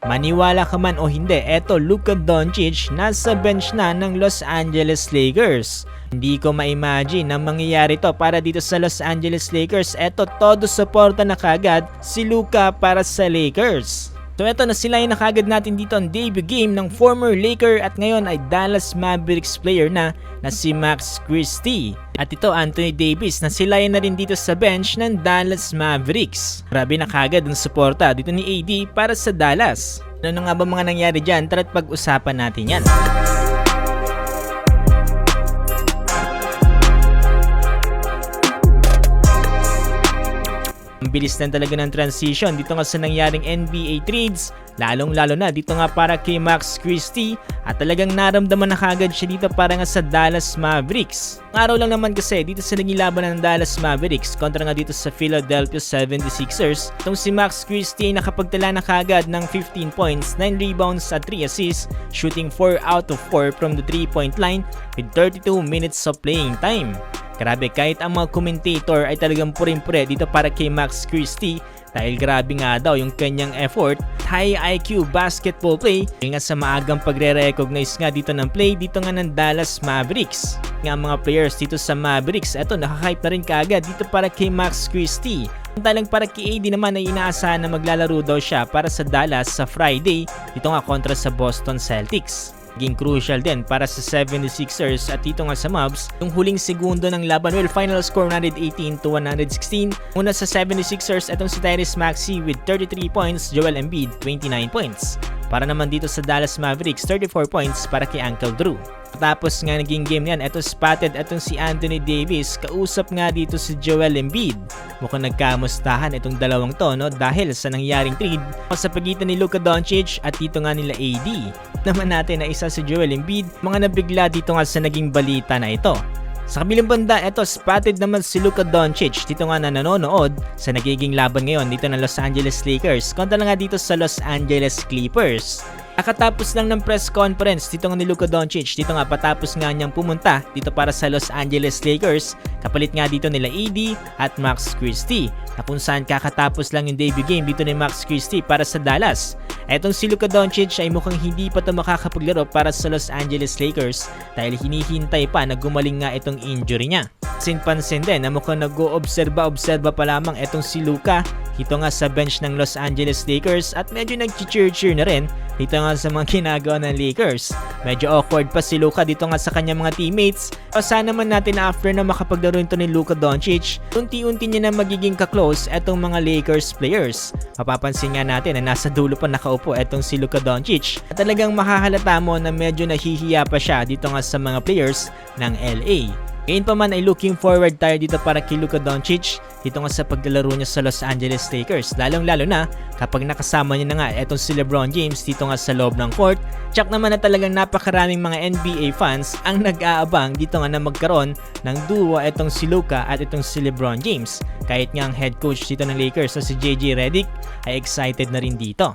Maniwala ka man o hindi, eto Luka Doncic nasa bench na ng Los Angeles Lakers. Hindi ko ma-imagine na mangyayari to para dito sa Los Angeles Lakers. Eto, todo suporta na kagad si Luka para sa Lakers. So eto, nasilayan na kagad natin dito ang debut game ng former Laker at ngayon ay Dallas Mavericks player na si Max Christie. At ito, Anthony Davis, nasilayan na rin dito sa bench ng Dallas Mavericks. Grabe na kagad ang suporta dito ni AD para sa Dallas. Ano nga ba mga nangyari dyan? Tara't pag-usapan natin yan. Ang bilis na talaga ng transition dito nga sa nangyaring NBA trades, lalong-lalo na dito nga para kay Max Christie at talagang naramdaman na kagad siya dito para nga sa Dallas Mavericks. Ang araw lang naman kasi dito sa naging laban ng Dallas Mavericks kontra nga dito sa Philadelphia 76ers, itong si Max Christie ay nakapagtala na kagad ng 15 points, 9 rebounds at 3 assists, shooting 4 out of 4 from the 3-point line with 32 minutes of playing time. Grabe, kahit ang mga commentator ay talagang puring-pure dito para kay Max Christie dahil grabe nga daw yung kanyang effort, high IQ basketball play dahil nga sa maagang pagre-recognize nga dito ng play dito nga ng Dallas Mavericks. Nga mga players dito sa Mavericks, eto nakahype na rin kaagad dito para kay Max Christie. Talang para kay AD naman ay inaasahan na maglalaro daw siya para sa Dallas sa Friday dito nga kontra sa Boston Celtics. Naging crucial din para sa 76ers at dito nga sa Mavs yung huling segundo ng laban. Well, final score 118-116. Una sa 76ers, itong si Tyrese Maxey with 33 points, Joel Embiid 29 points. Para naman dito sa Dallas Mavericks, 34 points para kay Uncle Drew. Tapos nga naging game niyan, eto spotted itong si Anthony Davis, kausap nga dito si Joel Embiid. Mukhang nagkamustahan itong dalawang to, no, dahil sa nangyaring trade sa pagitan ni Luka Doncic at dito nga nila AD. Naman natin na isa si Joel Embiid, mga nabigla dito nga sa naging balita na ito. Sa kabilang banda, eto spotted naman si Luka Doncic dito nga na nanonood sa nagiging laban ngayon dito ng Los Angeles Lakers kontra nga dito sa Los Angeles Clippers. Nakatapos lang ng press conference dito nga ni Luka Doncic, dito nga patapos nga niyang pumunta dito para sa Los Angeles Lakers, kapalit nga dito nila AD at Max Christie, na kung saan kakatapos lang yung debut game dito ni Max Christie para sa Dallas. Etong si Luka Doncic ay mukhang hindi pa ito makakapaglaro para sa Los Angeles Lakers dahil hinihintay pa na gumaling nga itong injury niya. Pansin din na mukhang nag-oobserba pa lamang etong si Luka dito nga sa bench ng Los Angeles Lakers at medyo nag-cheer na rin dito nga sa mga ginagawa ng Lakers. Medyo awkward pa si Luka dito nga sa kanyang mga teammates. Sana naman natin na after na makapaglaro ito ni Luka Doncic, unti-unti niya na magiging ka-close etong mga Lakers players. Mapapansin nga natin na nasa dulo pa nakaupo etong si Luka Doncic at talagang makahalata mo na medyo nahihiya pa siya dito nga sa mga players ng LA. Ngayon pa man ay looking forward tayo dito para kay Luka Doncic dito nga sa paglalaro niya sa Los Angeles Lakers, lalong-lalo na kapag nakasama niya na nga etong si LeBron James dito nga sa loob ng court. Tsak naman na talagang napakaraming mga NBA fans ang nag-aabang dito nga na magkaroon ng duo etong si Luka at itong si LeBron James. Kahit nga ang head coach dito ng Lakers na si JJ Redick ay excited na rin dito.